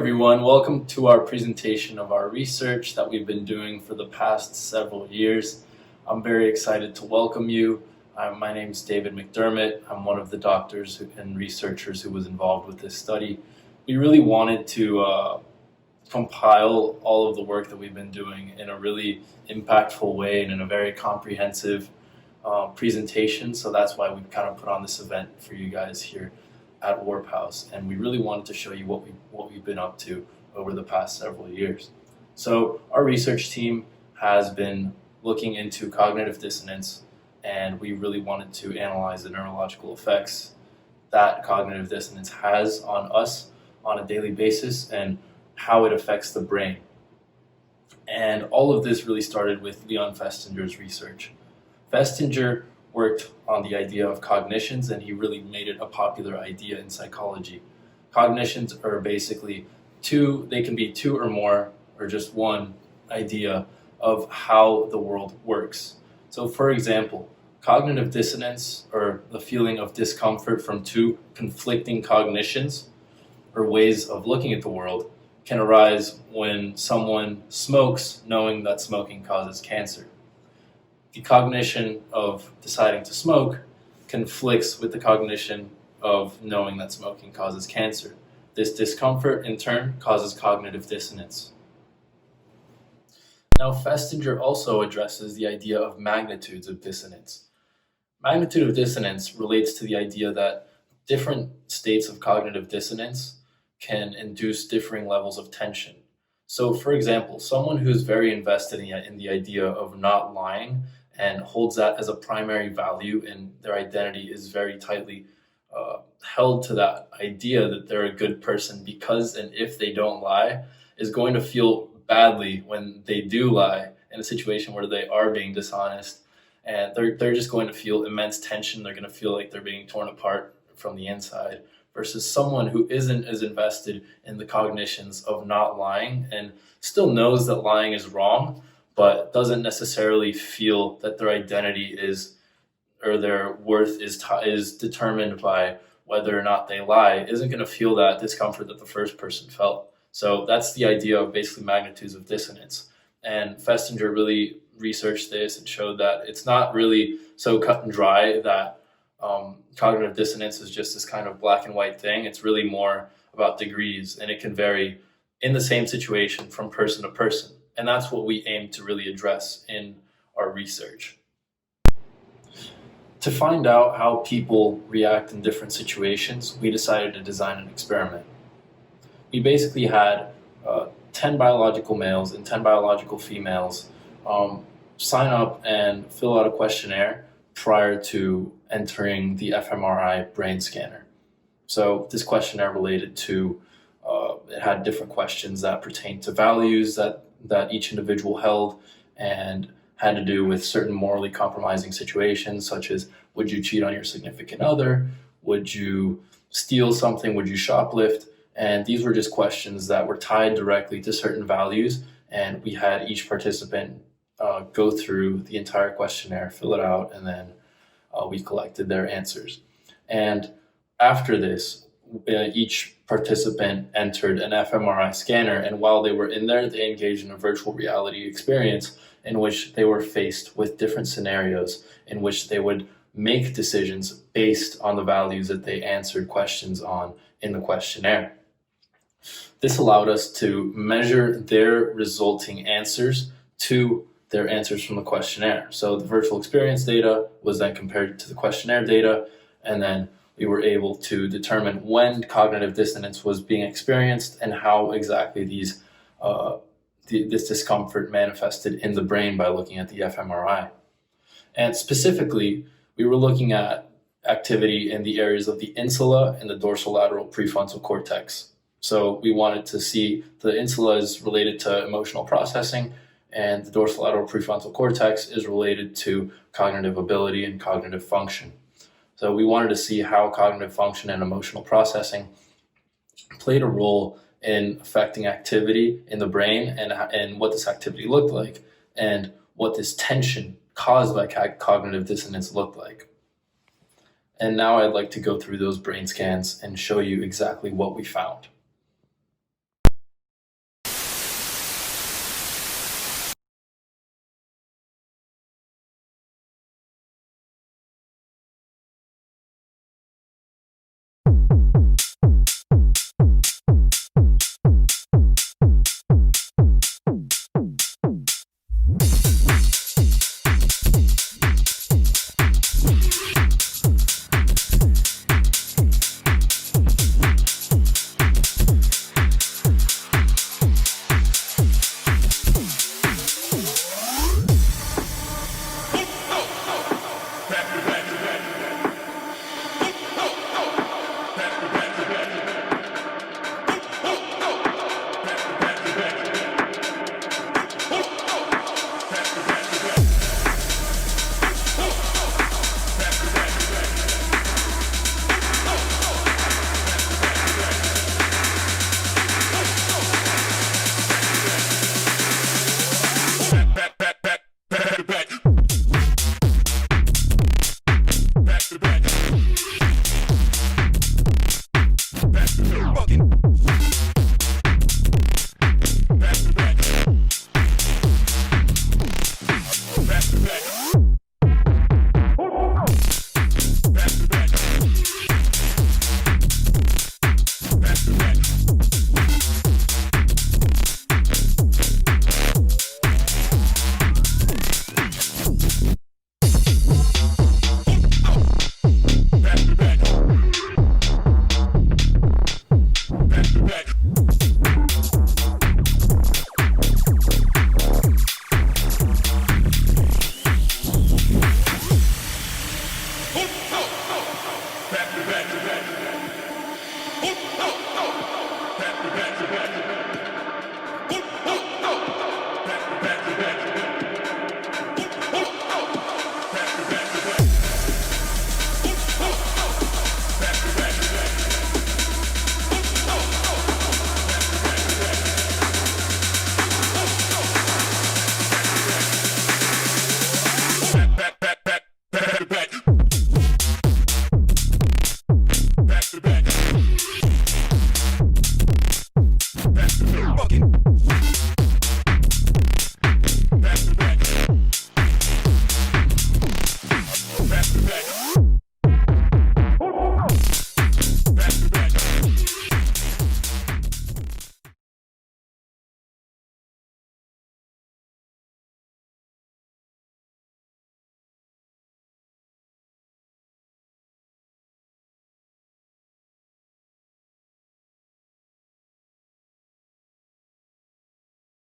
everyone, welcome to our presentation of our research that we've been doing for the past several years. I'm very excited to welcome you. My name is David McDermott. I'm one of the doctors and researchers who was involved with this study. We really wanted to compile all of the work that we've been doing in a really impactful way and in a very comprehensive presentation. So that's why we kind of put on this event for you guys here at WARPhaus, and we really wanted to show you what we've been up to over the past several years. So our research team has been looking into cognitive dissonance, and we really wanted to analyze the neurological effects that cognitive dissonance has on us on a daily basis and how it affects the brain. And all of this really started with Leon Festinger's research. Festinger worked on the idea of cognitions, and he really made it a popular idea in psychology. Cognitions are basically they can be two or more, or just one idea of how the world works. So for example, cognitive dissonance, or the feeling of discomfort from two conflicting cognitions or ways of looking at the world, can arise when someone smokes knowing that smoking causes cancer. The cognition of deciding to smoke conflicts with the cognition of knowing that smoking causes cancer. This discomfort, in turn, causes cognitive dissonance. Now, Festinger also addresses the idea of magnitudes of dissonance. Magnitude of dissonance relates to the idea that different states of cognitive dissonance can induce differing levels of tension. So, for example, someone who's very invested in the idea of not lying and holds that as a primary value, and their identity is very tightly held to that idea that they're a good person because and if they don't lie, is going to feel badly when they do lie in a situation where they are being dishonest, and they're just going to feel immense tension. They're going to feel like they're being torn apart from the inside, versus someone who isn't as invested in the cognitions of not lying and still knows that lying is wrong, but doesn't necessarily feel that their identity is, or their worth is determined by whether or not they lie, isn't going to feel that discomfort that the first person felt. So that's the idea of basically magnitudes of dissonance. And Festinger really researched this and showed that it's not really so cut and dry that cognitive dissonance is just this kind of black and white thing. It's really more about degrees, and it can vary in the same situation from person to person. And that's what we aim to really address in our research. To find out how people react in different situations, we decided to design an experiment. We basically had 10 biological males and 10 biological females sign up and fill out a questionnaire prior to entering the fMRI brain scanner. So this questionnaire related to, it had different questions that pertained to values that each individual held, and had to do with certain morally compromising situations, such as would you cheat on your significant other, would you steal something, would you shoplift, and these were just questions that were tied directly to certain values, and we had each participant go through the entire questionnaire, fill it out, and then we collected their answers. And after this, each participant entered an fMRI scanner, and while they were in there, they engaged in a virtual reality experience in which they were faced with different scenarios in which they would make decisions based on the values that they answered questions on in the questionnaire. This allowed us to measure their resulting answers to their answers from the questionnaire. So the virtual experience data was then compared to the questionnaire data, and then we were able to determine when cognitive dissonance was being experienced and how exactly this discomfort manifested in the brain by looking at the fMRI. And specifically, we were looking at activity in the areas of the insula and the dorsolateral prefrontal cortex. So we wanted to see the insula is related to emotional processing, and the dorsolateral prefrontal cortex is related to cognitive ability and cognitive function. So we wanted to see how cognitive function and emotional processing played a role in affecting activity in the brain, and what this activity looked like, and what this tension caused by cognitive dissonance looked like. And now I'd like to go through those brain scans and show you exactly what we found.